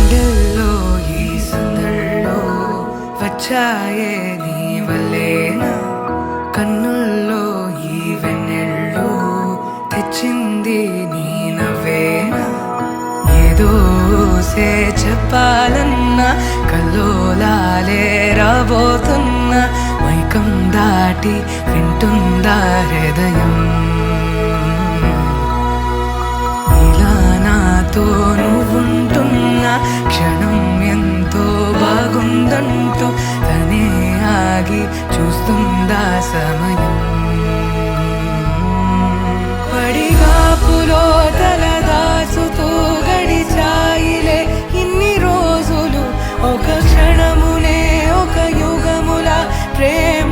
గుండెల్లో ఈ సందల్లో వచ్చాయే నీ వల్లేనా, కన్నుల్లో ఈ వెన్నెళ్ళు తెచ్చింది నీ నవ్వేనా. ఏదో సే చెప్పాలన్నా కల్లోలాలే రాబోతున్నా, మైకం దాటి వింటుందా హృదయం. ఇలా నాతో నువ్వుంటున్నా క్షణం ఎంతో బాగుందంటూ తనే ఆగి చూస్తుందా సమయం. పడిగాపులో తలదాచుతూ గడిచాయిలే ఇన్ని రోజులు, ఒక క్షణమునే ఒక యుగముల ప్రేమ.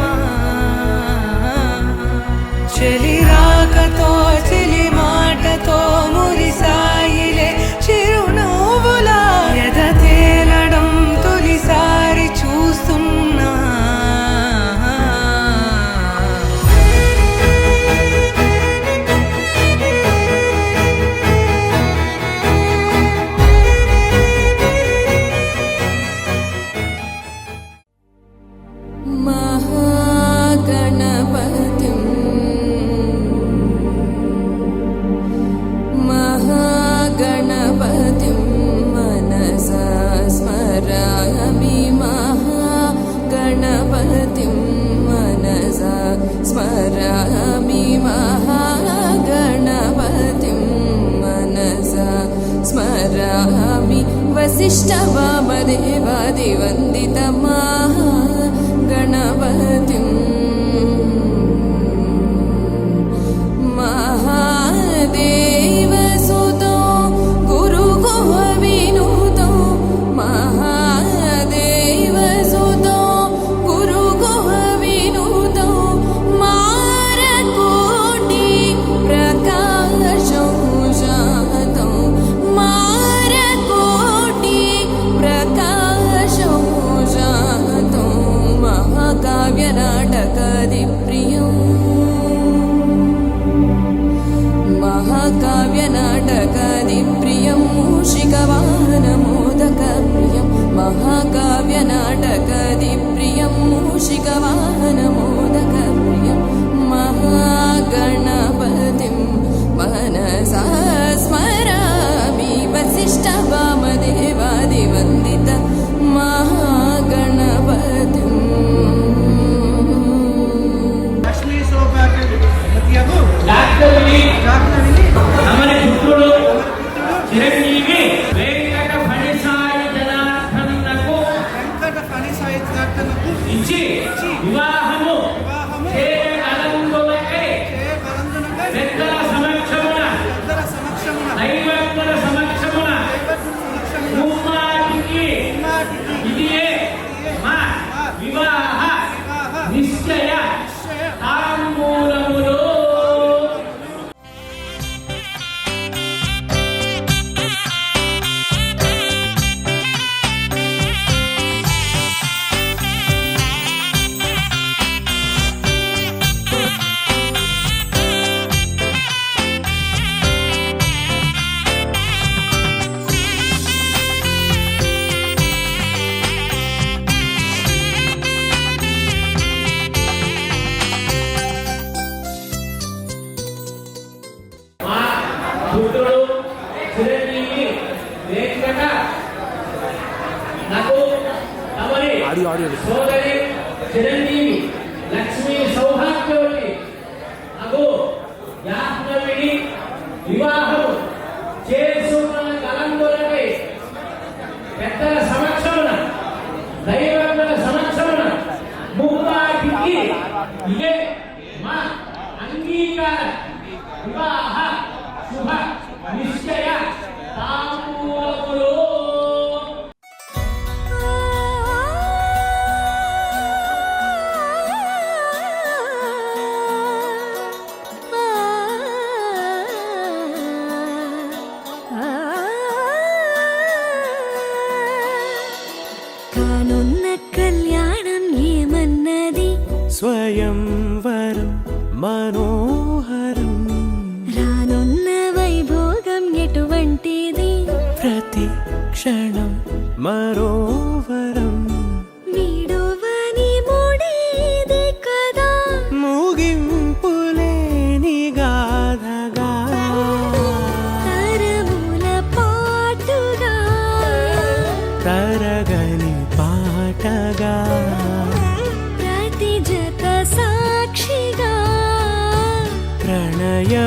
చెలి రాకతో చెలి మాటతో మురిసాయిలే చిరునవ్వులా, ఎద తేలడం తొలిసారి చూస్తున్నా. महागणपतिं मनसा स्मरामि, महागणपतिं मनसा स्मरामि, महागणपतिं मनसा स्मरामि. वसिष्ठवामदेवादिवन्दितं महागणपतिं महादेवसुतो गुरुगुह विनुतो, महादेवसुतो गुरुगुह विनुतो, मारकोटि प्रकाशो जातो, मारकोटि प्रकाशो जातो, महाकाव्यनाटकादिप्रियम्, महाकाव्यनाटकादिप्रियं मूषिकवाहनमोदकप्रियं, महाकाव्यनाटकादिप्रियं मूषिकवाहनमोदकप्रियं, महागणपतिं मनसा स्मरामि. वसिष्ठवामदेवादिवन्दित महागणपतिम्. అమరి పుత్రుడు చిరంజీవి వెంకట ఫణిసాయి జనార్దనకు ఇచ్చి వివాహము చేయగలందులకై పెద్దల సమక్షమున దైవజ్ఞుల సమక్షమున ముమ్మాటికి ఇదియే మా వివాహ నిశ్చయ తాంబూలములో. పుత్రుడు చిరంజీవి వెంకట నాకు తమరి సోదరి చిరంజీవి లక్ష్మీ సౌభాగ్యవతి నాకు యాజ్ఞవిని వివాహం చేసుకున్న కలందులకై పెద్దల సమక్షమున దైవజ్ఞుల సమక్షమున ముమ్మాటికి ఇదే మా అంగీకార వివాహ శుభ నిశ్చయ తాంబూలములో.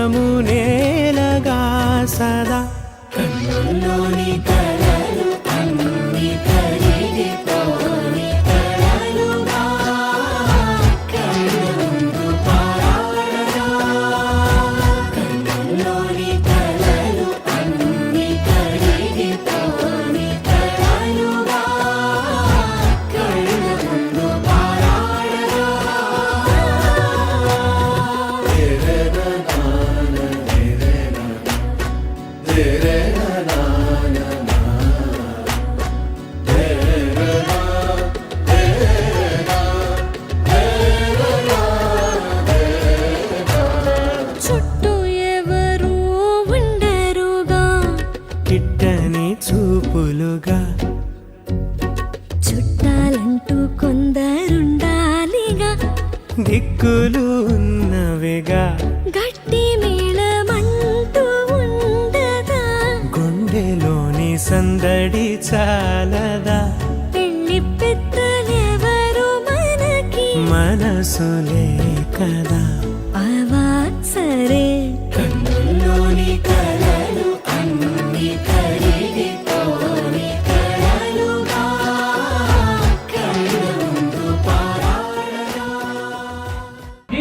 విశ్వము నేలగా సదా కన్నుల్లోని కలలు అన్ని కరిగిపోని కలలుగా కళ్ళ ముందు పారాడగా కన్నుల్లోని కలలు అన్ని కరిగిపోని కలలుగా కళ్ళ ముందు పారాడగా చుట్టూ ఎవరు ఉండరుగా కిట్టని చూపులుగా చుట్టాలంటూ కొందరుండాలిగా దిక్కులు ఉన్నవిగా గట్టి మేళమంటూ ఉండదా గుండెలోని సందడి చాలదా పెళ్లి పెద్దలెవరు మనకి మనసులే కదా అవా సరే కన్నుల్లోని కలలు అన్ని కరిగిపోని కలలుగా కళ్ళ ముందు పారాడగా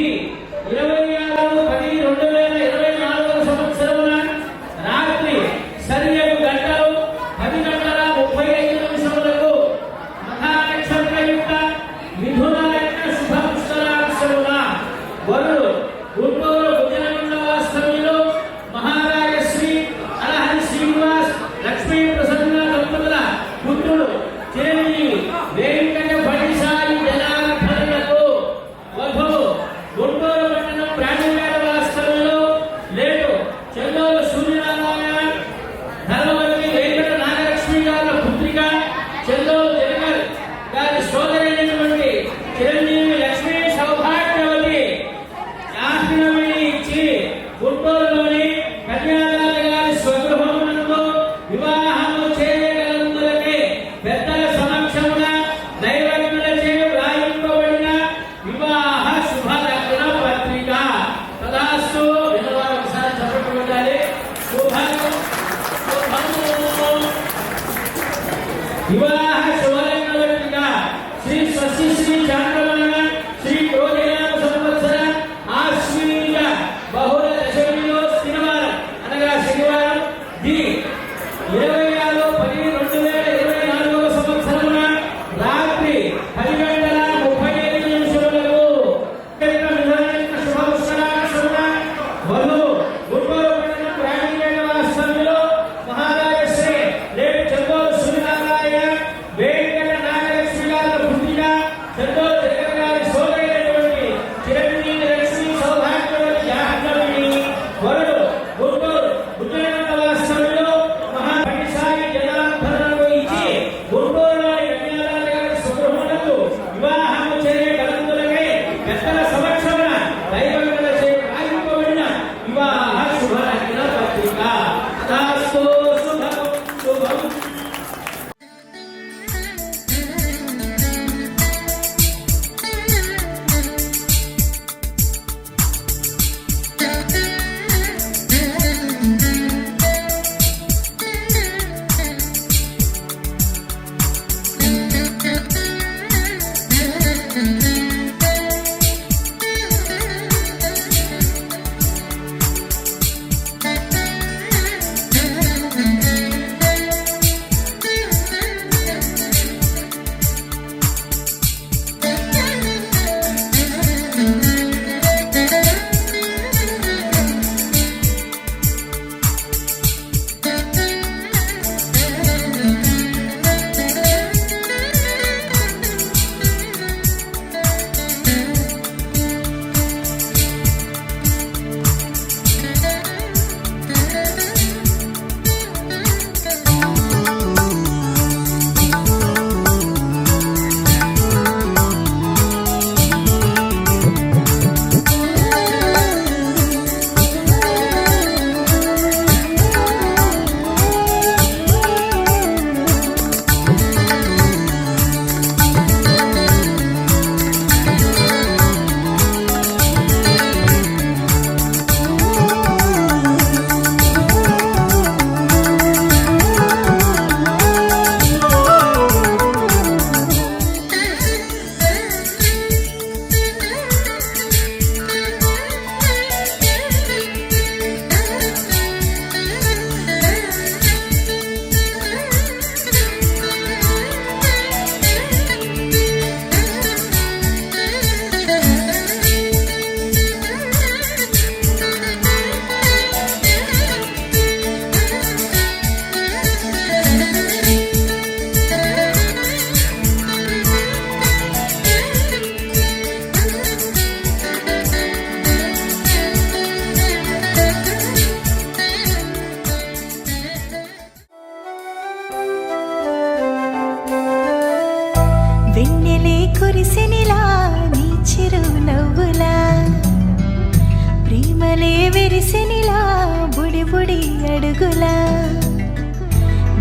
ఈ 26/10/2024 సంవత్సరమున రాత్రి సరియగు గంటలు 10:35 మహానక్షత్రయుక్త మిథున లగ్న శుభపుష్కరాక్షరున వరుడు గుంటూరు భుజనమండలాష్టమిలో మహారాజశ్రీ అలహరి శ్రీనివాస్ లక్ష్మీ ప్రసన్న దంపతుల పుత్రుడు చిరంజీవి వెంకట బడిసాయి జనార్దనులకు వధువు గుంటూరు పట్టణం ప్రాణివేదవాస్తవంలో లేటు చెల్లూరు సూర్యనారాయణ ధర్మవతి వెంకట నాగలక్ష్మి గారి పుత్రిక చెల్లూరు జగన్ గారి సోదరైనటువంటి చిరంజీవి లక్ష్మీ సౌభాగ్యవతి యాజ్ఞవిని ఇచ్చి గుంటూరులోని కన్యాదాన గారి స్వగృహమునందు వివాహము చేయగలందులకి పెద్దల సమక్షమున దైవజ్ఞులచే వ్రాయింపబడిన వివాహ శుభలగ్న పత్రిక తదాస్తు. విన్నవారు ఒకసారి చప్పట్లు కొట్టాలి. శుభము శుభము. వివాహ శుభలగ్న పత్రిక శ్రీ స్వస్తి శ్రీ చాంద్రమాన శ్రీ క్రోధనామ సంవత్సర ఆశ్వీజ బహుళ దశమిలో శనివారం అనగా శనివారం ది 26/10/2024 సంవత్సరమున రాత్రి 10:35 శుభమున వధువు గుంటూరు పట్టణం ప్రాణివేదవాస్తవంలో మహారాజశ్రీ లేటు చెల్లూరు సూర్యనారాయణ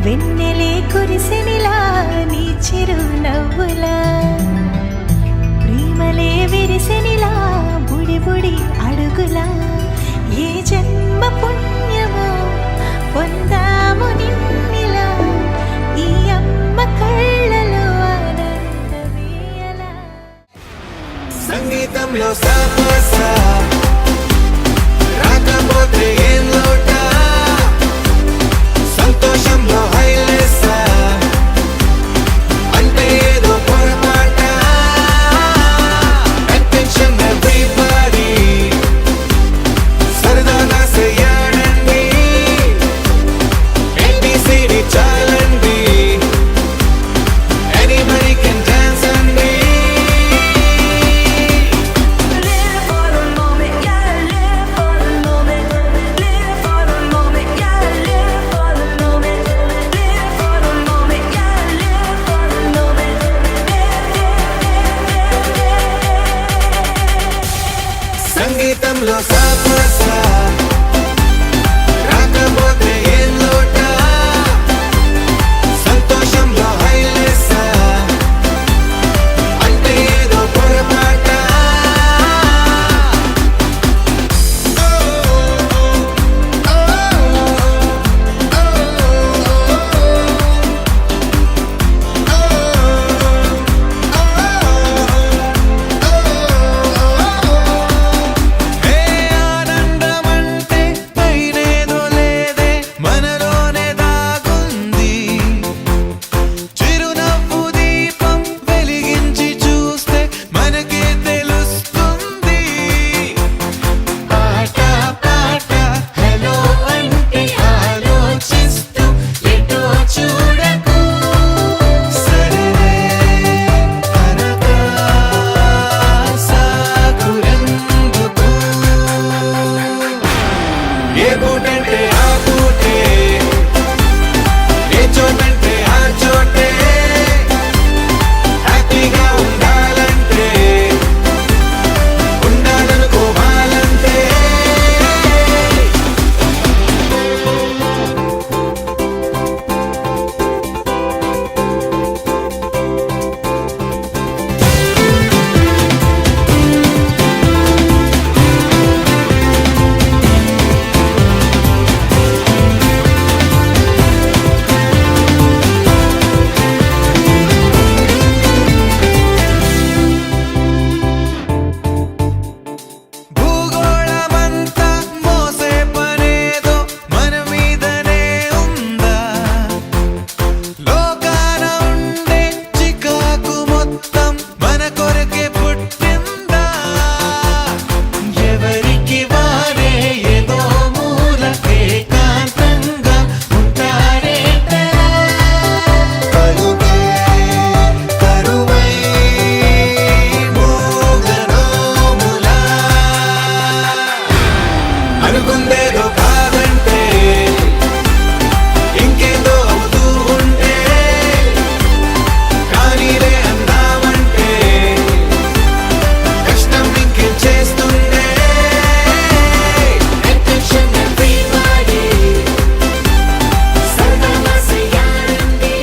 వెన్నెలే కురిసెనిలా నీ చిరునవ్వులా ప్రేమలే విరిసెనిలా బుడి బుడి అడుగులా ఏ జన్మ పుణ్యమో పొందాము నిన్నిలా ఈ అమ్మ కళ్ళలో ఆనందమే అలా. సంగీతంలో సాపసా రాకపోతే ఏం లోట సంతోషంలో హైలేసా అంటే ఏదో పొరపాట అటెన్షన్ ఎవ్రీబడీ సరదాగా చేయాలండి ABCD చాలండి anybody can dance అండి. Live for the moment, yeah, live for the moment. Live for the moment, yeah, live for the moment. Live for the moment, yeah, live for the moment. సంగీతంలో సాపసా రాకపోతే ఏం లోట సంతోషంలో హైలేసా అంటే ఏదో పొరపాట ఏ ఆనందమంటే పైనేదో లేదే మనలోనే దాగుంది చిరునవ్వు దీపం వెలిగించి చూస్తే మనకే తెలుస్తుంది ఆట పాట హలో అంటే ఆలోచిస్తూ ఎటో చూడకు సరే అనగా సాగురెందుకు ఏ పూటంటే ఆ పూటే ఏ చోటంటే ఆ చోటే హ్యాపీగా ఉండాలంటే ఉండాలనుకోవాలంటే భూగోళమంతా మోసే పనేదో మన మీదనే ఉందా లోకాన ఉండే చికాకు మొత్తం మన కొరకే పుట్టిందా ఎవరికి వారే ఏదో మూల ఏకాంతంగా ఉంటారే కలుగే కరువై మోగనోములా అనుకుందేదో కాదంటే ఇంకేదో అవుతూ ఉంటే కానీలే అందామంటే కష్టం ఇంకేం చేస్తుందే అటెన్షన్ ఎవ్రీబడీ సరదాగా చేయాలండి.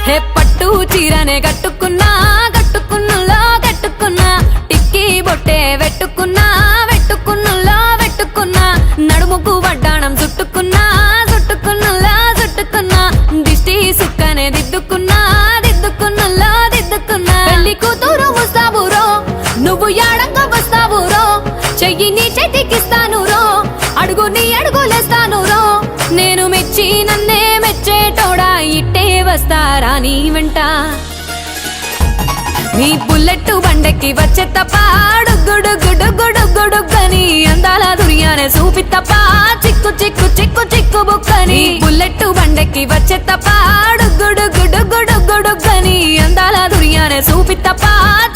హే పట్టు చీరనే కట్టుకున్నా కట్టుకున్నులో కట్టుకున్నా టిక్కీ బొట్టే వెట్టుకున్నా వెట్టుకున్నులో వెట్టుకున్నా నడుముకు వడ్డాణం చుట్టుకున్నా చుట్టుకున్నులో చుట్టుకున్నా దిష్టి సుక్కనే దిద్దుకున్నా దిద్దుకున్నులో దిద్దుకున్నా పెళ్లి కూతురు వస్తావురో నువ్వు యాడంగా వస్తావురో చెయ్యి నీ చేతికిస్తాను రో అడుగు నీ అడుగులేస్తాను రో నేను మెచ్చి నన్నే మెచ్చేటోడా ఇట్టే వస్తారా నీ వెంట నీ బుల్లెట్ బండెక్కి వచ్చే తప్ప గుడుగుడుగుడుగుడుగుడుగని అందాల దుర్యానే చూపి తప్ప చిక్కు చిక్కు చిక్కు చిక్కు బుక్కని బుల్లెట్ బండెక్కి వచ్చే తప్ప గుడుగుడుగుడుగుడుగని అందాల దుర్యానే చూపి తప్ప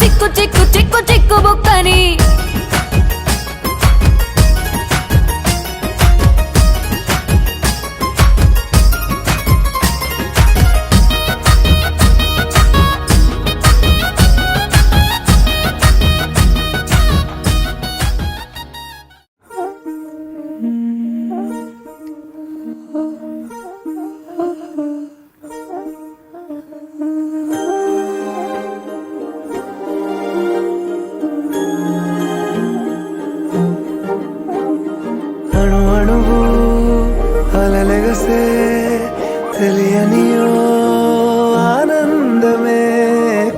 చిక్కు చిక్కు చిక్కు చిక్కు బుక్కని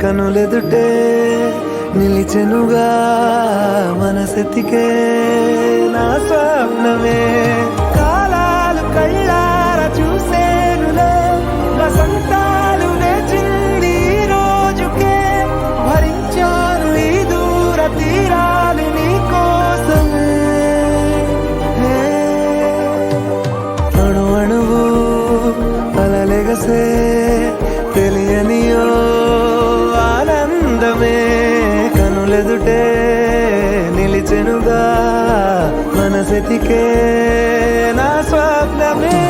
కనులెదుటే నిలిచెనుగా మనసెతికే నా స్వప్నమే కాలాలు కళ్ళార చూసేనులే వసంతాలు వేచింది ఈ రోజుకే భరించాను ఈ దూర తీరాలు నీ కోసమే అణు అణువు అలలెగసే తెలియనియో ఆనందమే కనులెదుటే నిలిచెనుగా మనసెతికే నా స్వప్నమే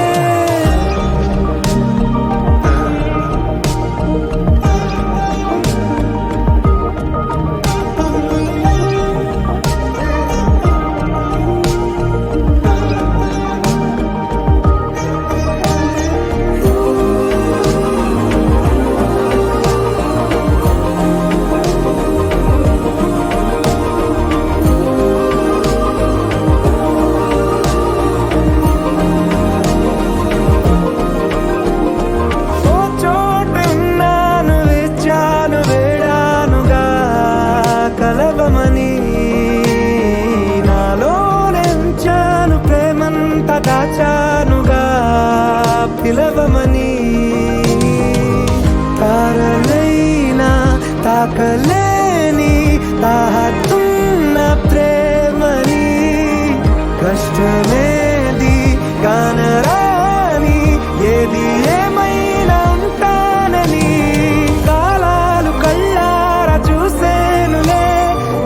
ఓ చోటున్నాను వేచాను వేడానుగా కలవమని నాలోనెంచాను ప్రేమంత దాచానుగా పిలవమని తారలైనా తాకలేని తాహతున్న ప్రేమని కష్టమేది కానరాని ఏది ఏమైనా ఉంటానని కాలాలు కళ్ళార చూసేనులే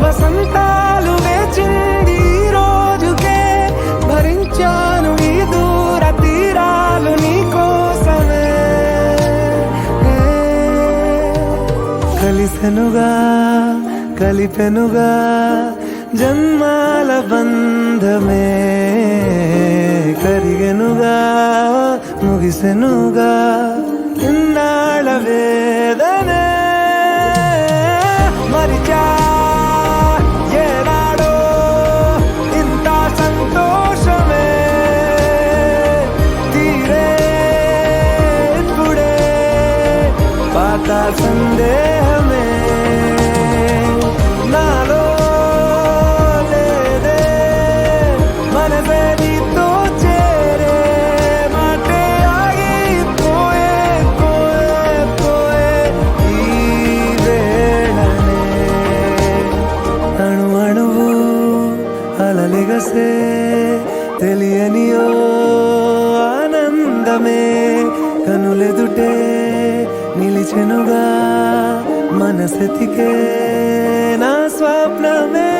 వసంతాలు వేచింది ఈ రోజుకే భరించాను ఈ దూర తీరాలు నీ కోసమే కలిసెనుగా కలిపెనుగా జన్మాల బంధమే కరిగెనుగా ముగిసెనుగా ఇన్నాళ్ళ వేదనే మరిచా ఏనాడో ఇంత సంతోషమే తీరే ఇప్పుడే పాత సందేహమే నాలో లేదే మనసే నీతో చేరే మాటే ఆగిపోయే పోయే పోయే ఈ వేళనే అణు అణువు అలలెగసే తెలియనియో ఆనందమే కనులెదుటే నిలిచెనుగా మనసెతికే నా స్వప్నమే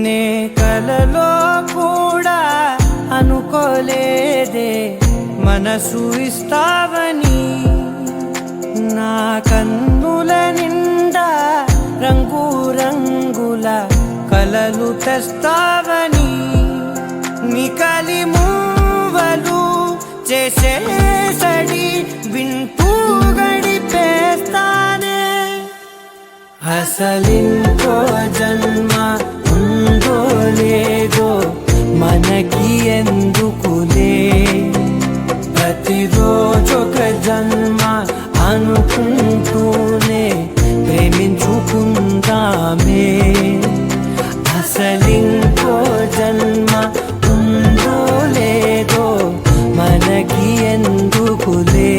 నే కలలో కూడా అనుకోలేదే మనసు ఇస్తావని నా కన్నుల నిండా రంగు రంగుల కలలు తెస్తావని నికలి మూవలు చేసేసడి వింటూ గడిపేస్తానే అసలింకో జన్మ ఉందో లేదో మనకి ఎందుకులే ప్రతిరోజొక జన్మ అనుకుంటూనే ప్రేమించుకుందామే అసలింకో జన్మ ఉందో లేదో మనకి ఎందుకులే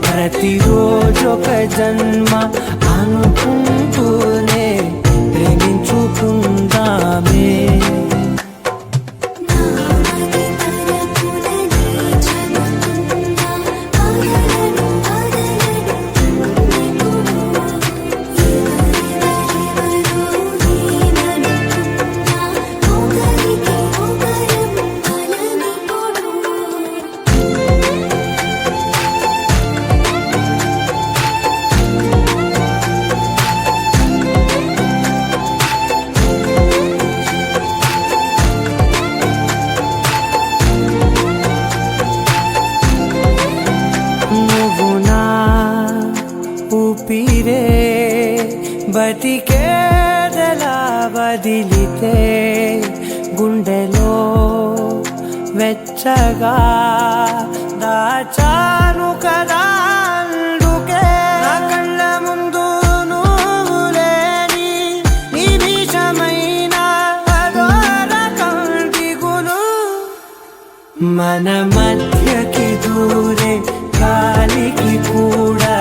ప్రతిరోజొక జన్మ అనుకుంటూనే ప్రేమించుకుందామే నామది బ్రతికేదెలా వదిలితే గుండెలో వెచ్చగా దాచాను కదా అందుకే నా కళ్ళ ముందు నువ్వు లేని నిమిషమైన అదోర కంటిగులు మన మధ్యకి దూరే గాలికి కూడా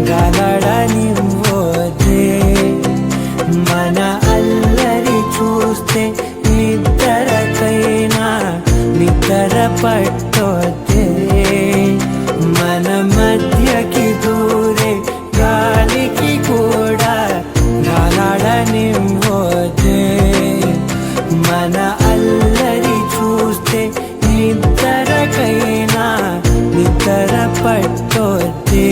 గలడనివ్వదే మన అల్లరి చూస్తే నిద్రకైనా నిద్ర పట్టొద్దే మన మధ్యకి దూరే గాలికి కూడా గలడనివ్వదే మన అల్లరి చూస్తే నిద్రకైనా నిద్ర పట్టొద్దే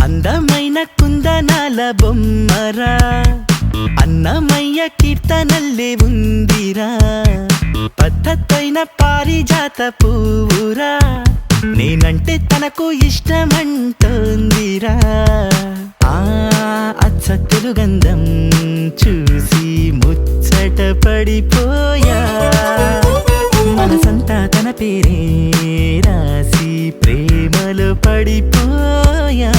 అందమైన కుందనాల బొమ్మరా అన్నమయ్య కీర్తనల్లే ఉందిరా పద్ధతైన పారిజాత పువ్వురా నేనంటే తనకు ఇష్టమంటోందిరా ఆ అచ్చతులు గంధం చూసి ముచ్చట పడిపోయా మనసంతా తన పేరే రాసి ప్రేమలో పడిపోయా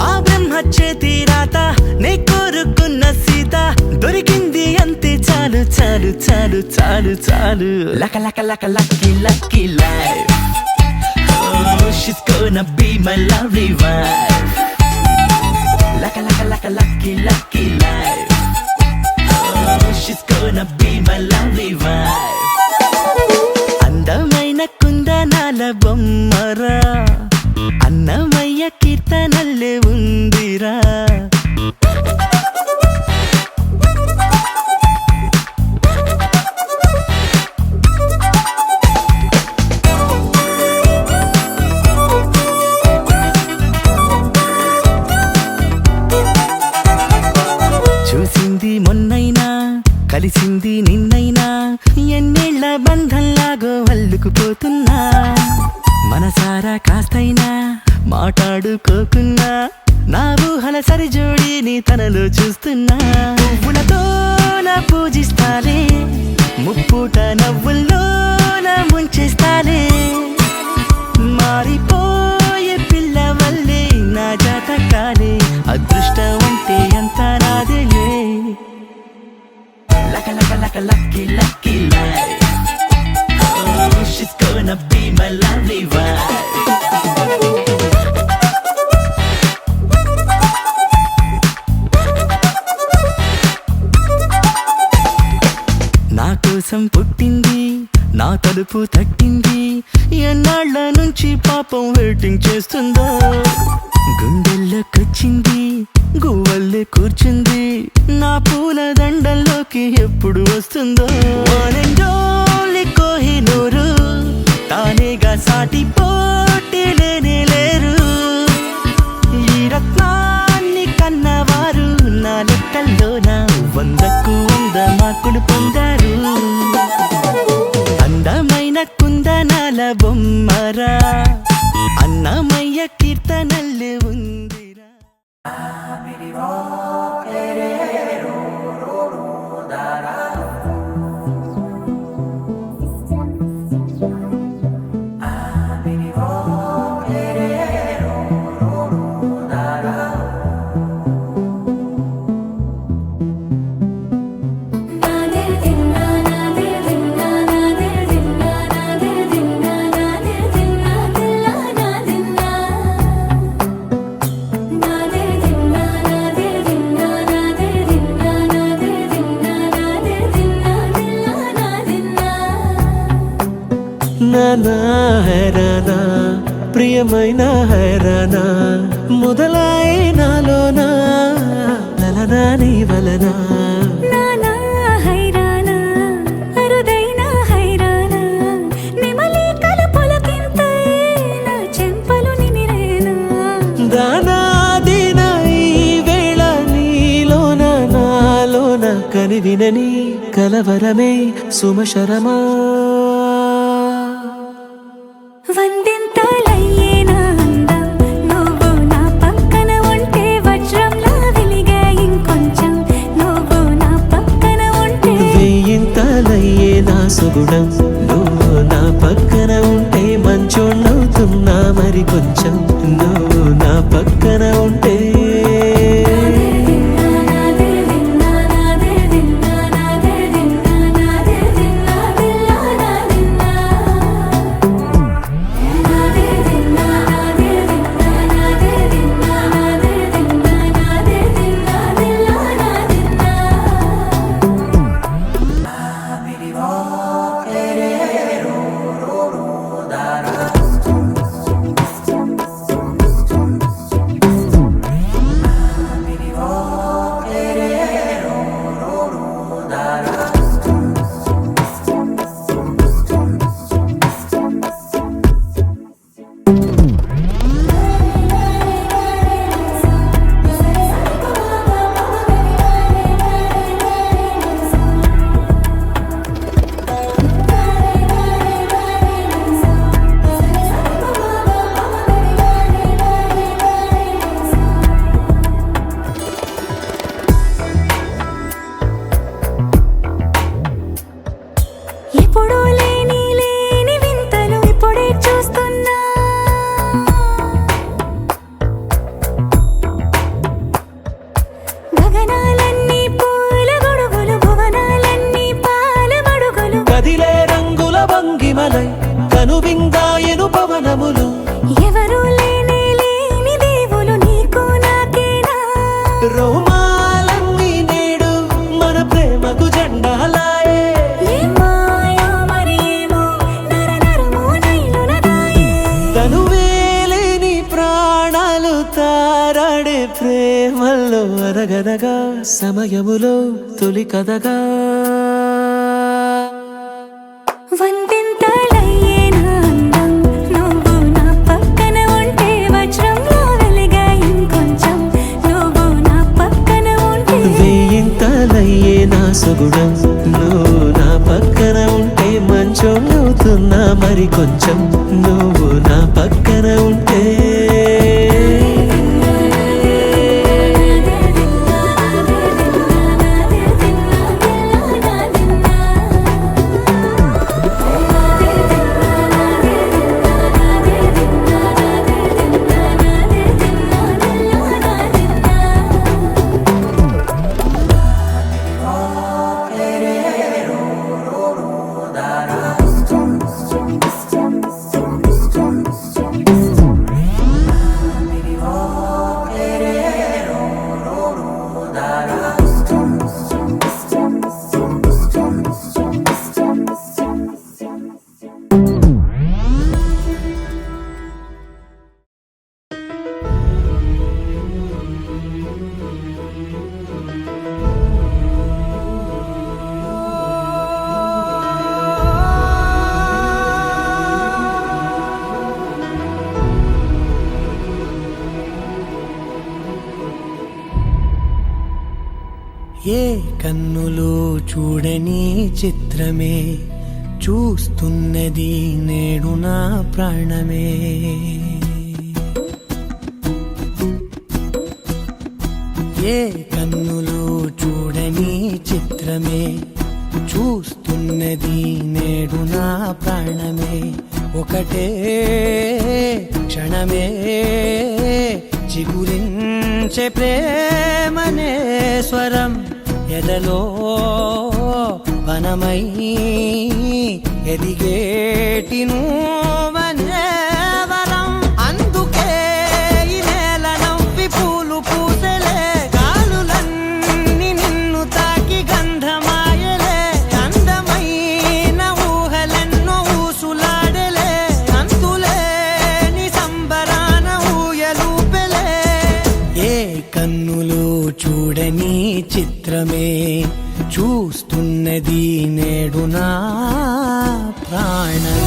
ఆ బ్రహ్మ చేతి రాత నే కోరుకున్న సీత దొరికింది అంతే చాలు చాలు చాలు చాలు చాలు లక లక లక lucky lucky life Oh, she's gonna be my lovely wife లక లక లక lucky lucky life Oh, she's gonna be my lovely wife అందమైన కుందనాల బొమ్మరా అన్నమయ్య కీర్తనల్లే ఉందిరా చూసింది మొన్నైనా కలిసింది నిన్నైనా ఎన్నేళ్ల బంధంలాగో అల్లుకుపోతున్నా మనసారా కాస్తైనా మాట్లాడుకోకున్నా నా ఊహల సరిజోడిని తనలో చూస్తున్నా పువ్వులతో నా పూజిస్తాలే ముప్పుట నవ్వుల్లో నా ముంచేస్తాలే మారిపోయే పిల్ల వల్లే నా జాతకాలే అదృష్టం అంటే ఎంత నాదేలే లక లక లక lucky lucky life Oh, she's gonna be my lovely wife నా కోసం పుట్టింది నా తలుపు తట్టింది ఎన్నాళ్ళ నుంచి పాపం వెయిటింగ్ చేస్తుందో గుండెల్లోకొచ్చింది గువ్వల్లే కూర్చుంది నా పూల దండల్లోకి ఎప్పుడు వస్తుందో కోహినూరు తానేగా సాటి పోటీ లేనే లేరు ఈ రత్నాన్ని కన్నవారు నా లెక్కల్లోన 100కు 100 మార్కులు పొందారు అందమైన కుందనాల బొమ్మరా అన్నమయ్య కీర్తనల్లే ఉందిరా Mini ఏమైనా హైరానా మొదలాయి నాలోనా లలనా నీ వలనా నానా హైరానా అరుదైన హైరానా నెమలి కలుపులకింతై నా చెంపలు నిమిరేనా దానాదిన ఈ వేళ నీలోన నాలోన కనివినని కలవరమే సుమశరమా వందింతలయ్యేనా అందం నువ్వు నా పక్కన ఉంటే వజ్రంలా వెలిగే ఇంకొంచెం నువ్వు నా పక్కన ఉంటే వెయ్యింతలయ్యే నా సుగుణం నువ్వు నా పక్కన ఉంటే మంచోళ్ళవుతున్నా మరి కొంచెం నువ్వు నా పక్కన ఉంటే ఎప్పుడూ లేని లేని వింతలు ఇప్పుడే చూస్తున్నా గగనాలన్నీ పూల గొడుగులు భువనాలన్నీ పాల మడుగులు కదిలే రంగుల భంగిమలై కనువిందాయను పవనములు ఎవరూ లేని లేని దేవులు నీకు నాకేనా రోమాలన్నీ నేడు మన ప్రేమకు జెండాలాయే ఏ మాయో మరి ఏమో నరనరమో నైలునదాయే తనువేలేని ప్రాణాలు తారాడే ప్రేమల్లో అరగదగా సమయములో తొలి కదగా వందింతలయ్యేనా అందం నువ్వు నా పక్కన ఉంటే వజ్రంలా వెలిగే ఇంకొంచెం నువ్వు నా పక్కన ఉంటే వెయ్యింతలయ్యే నా సుగుణం నువ్వు నా పక్కన ఉంటే మంచోళ్ళవుతున్నా మరి కొంచెం నువ్వు నా పక్కన ఉంటే ఏ కన్నులు చూడని చిత్రమే చూస్తున్నది నేడు నా ప్రాణమే ఏ కన్నులు చూడని చిత్రమే చూస్తున్నది నేడు నా ప్రాణమే ఒకటే క్షణమే చిగురించే ప్రేమనే స్వరం ఎదలో వనమై ఎదిగేటి నువ్వనే వరం అందుకే ఈ నేల నవ్వి పూలు పూసెలే గాలులన్నీ నిన్ను తాకి గంధమాయలే అందమైన ఊహలెన్నో ఊసులాడలే అంతులేని సంబర కన్నులు చూడని చిత్రమే చూస్తున్నది నేడు నా ప్రాణమే.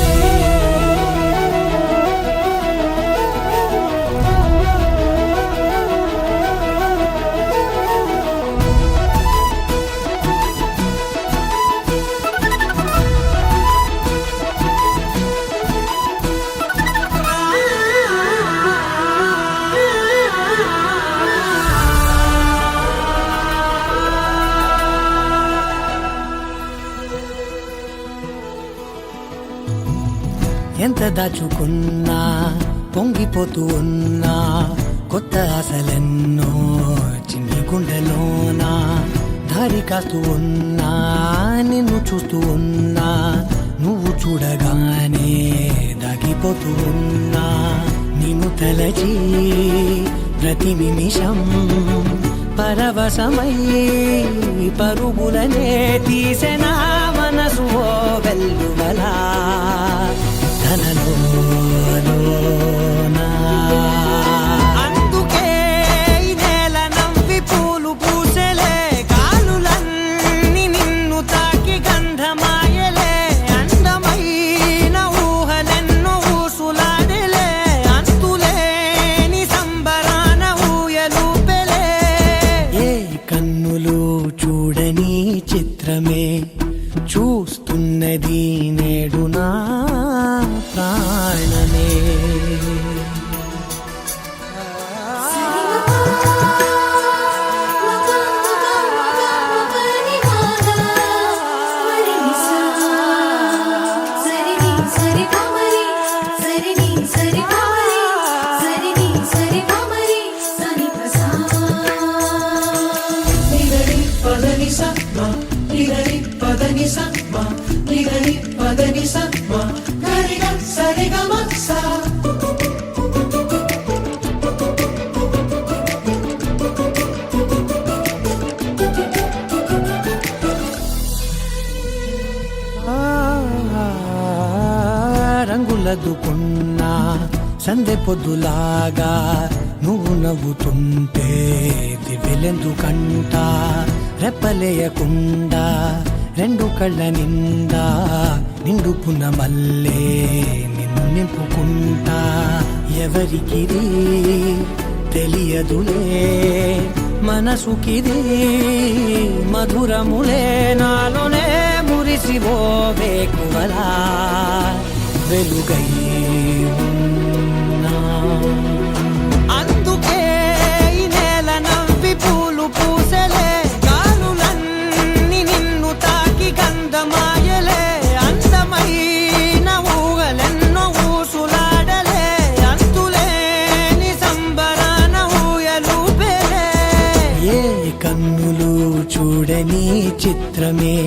ఎంత దాచుకున్నా పొంగిపోతూ ఉన్నా కొత్త ఆశలెన్నో చిన్ని గుండెలోనా దారి కాస్తూ ఉన్నా నిన్ను చూస్తూ ఉన్నా నువ్వు చూడగానే దాగిపోతూ ఉన్నా నిన్ను తలచి ప్రతి నిమిషం పరవశమై పరుగులనే తీసెనా మనసు ఓ వెల్లువలా తనలోనా. అందుకే ఈ నేల నవ్వి పూలు పూసెలే కాలులన్నీ నిన్ను తాకి గంధమాయలే అందమైన ఊహలెన్నో ఊసులాడలే అంతులేని సంబరాన ఊయలూపెలే. ఏ కన్నులు చూడని చిత్రమే చూస్తున్నది నేడు నా ప్రాణమే. రంగులదుకున్నా సందె పొద్దులాగా నువ్వు నవ్వుతుంటే దివ్వెలెందుకంట రెప్పలేయకుండా రెండు కళ్ళ నిండా నిండుకున్న మల్లే నిన్ను నింపుకుంటా. ఎవరికిది తెలియదులే మనసుకిది మధురములే నాలోనే మురిసివో వేకువలా వెలుగై ఉన్నా. అందుకే ఈ నేల నవ్వి పూలు పూసెలే గాలులన్నీ నిన్ను తాకి గంధమాయలే అందమైన ఊహలెన్నో ఊసులాడలే అంతులేని సంబరాన ఊయలూపెలే. ఏ కన్నులు చూడని చిత్రమే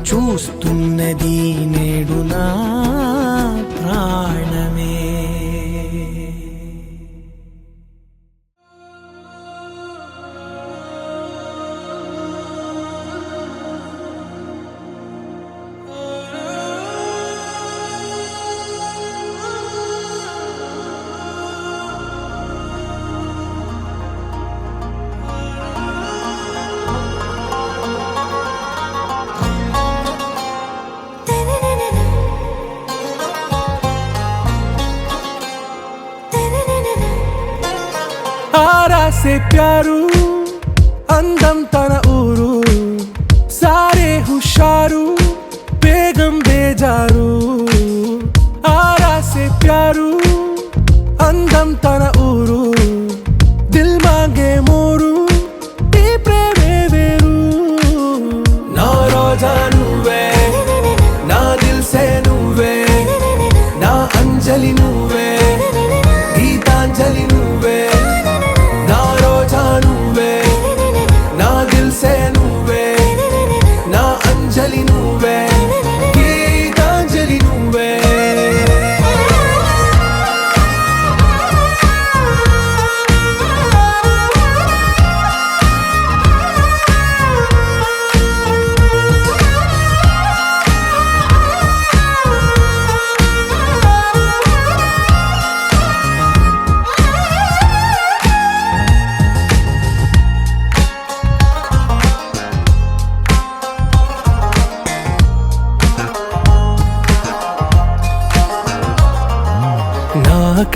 చూస్తున్నది నేడు నా ప్రాణమే. आरा से प्यारू అందం తన ఊరు సారే హుషారు బేగం బేజారు. ఆరా సే ప్యారు అందం తన ఊరు దిల్ మాంగే మోరు ఈ ప్రేమే వేరు. నా రోజా నువ్వే నా దిల్ సే నువ్వే నా అంజలి నువ్వే గీతాంజలి నువ్వే. నా రోజా నువ్వే నా దిల్ సే నువ్వే నా అంజలి నువ్వే గీతాంజలి నువ్వే.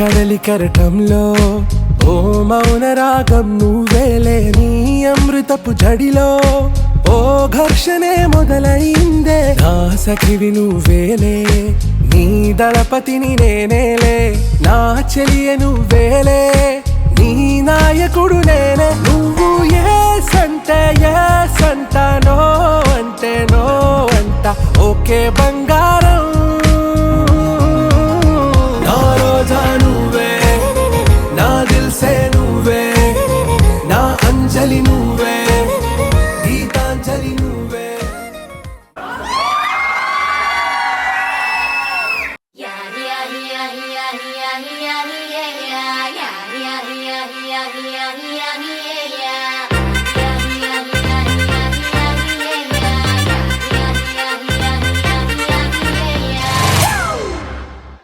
కడలి కెరటంలో ఓ మౌన రాగం నువ్వేలే నీ అమృతపు జడిలో ఓ ఘర్షణే మొదలైందే నా సఖివి నువ్వేలే నీ దళపతిని నేనేలే నా చెలియ నువ్వేలే నీ నాయకుడు నేనే నువ్వు ఏ సంట నో అంటే నో అంట ఓకే బంగారం నా రోజా నువ్వే నా దిల్సే నువ్వే నా అంజలి నువ్వే గీతాంజలి నువ్వే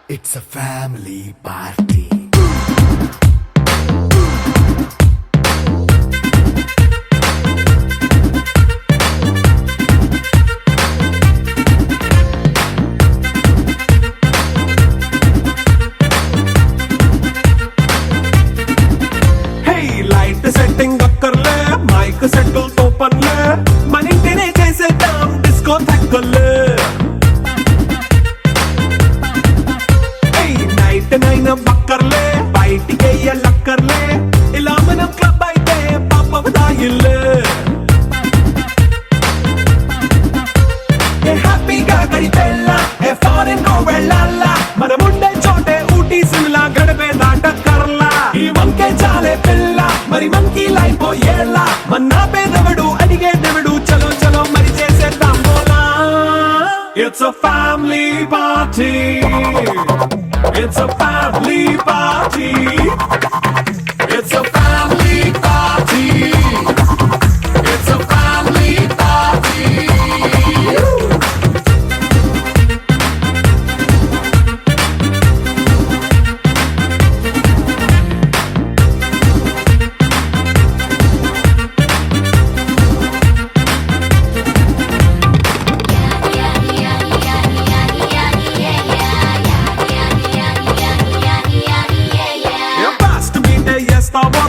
It's a family party. Hey, light setting అక్కర్లే మైక్ సెట్టుల్ తో పనులే మన ఇంటినే చేసేద్దాం డిస్కో తగ్గలే నైట్ నైన్ బక్కర్లే బయటికి లక్కర్లే ఇలా మనం క్లబ్ అయితే పాప దాయిల్లే హ్యాపీగా గడిపెళ్ళ ఏ ఫారెన్ కో వెళ్ళాల మన ఉండే చోటే ఊటీ సిమ్లా గడిపే దాటక్కర్లా ఈ వంకే చాలే పిల్ల మరి మంకీ లైఫ్ ఏళ్ళ మన్నా పేదవడు అడిగేదెవడు చలో చలో మరి చేసేద్దాం బోలా it's a family party It's a family party. It's a family party. It's a family party.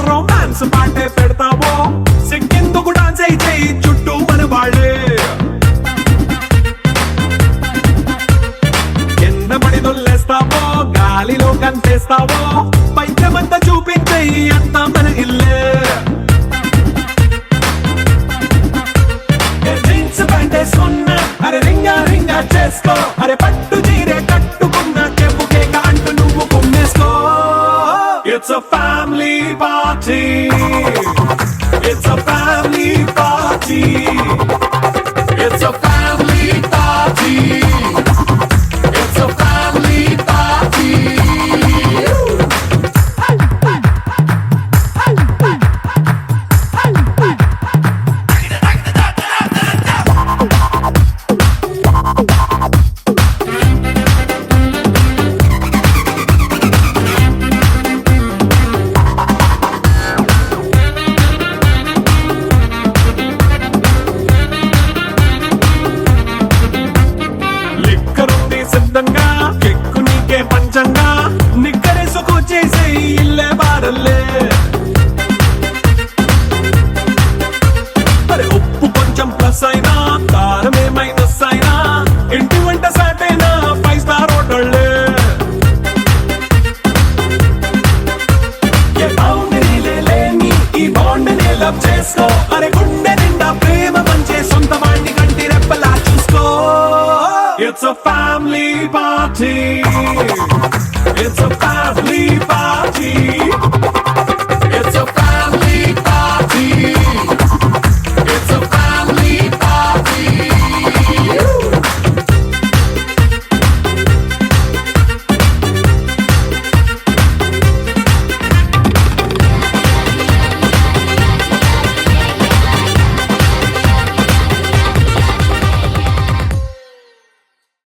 Romance పాటే పెడతావో సిక్కిందుకు డాన్స్ అయి చేయి చుట్టూ మన వాళ్ళే కింద పడి దొల్లేస్తావో గాలిలో కంటేస్తావో పైచమంతా చూపించేయి అంతా మన ఇల్లే జీన్స్ ప్యాంటేసుకున్నా అరే రింగా రింగా చేసుకో అరే పట్టు చీరే కట్టుకున్న చెప్పు కేక అంటూ నువ్వు కుమ్మేసుకో It's a family party. It's a family party. It's a family party. It's a family party. సిద్ధంగా కెక్కు నీకే పంచంగా నిక్కరేసుకు చేసే ఇల్లే బారల్లే అరే ఉప్పు కొంచెం ప్లస్ అయినా కారమే మైనస్ అయినా ఇంటి వంట సాటైనా 5 స్టార్ హోటళ్ళే ఏ బౌండరీలే లేని ఈ బాండ్ని లవ్ చేసుకో అరే గుండె నిండా ప్రేమ పంచే సొంత వాడిని కంటి రెప్పలా చూసుకో It's a family party.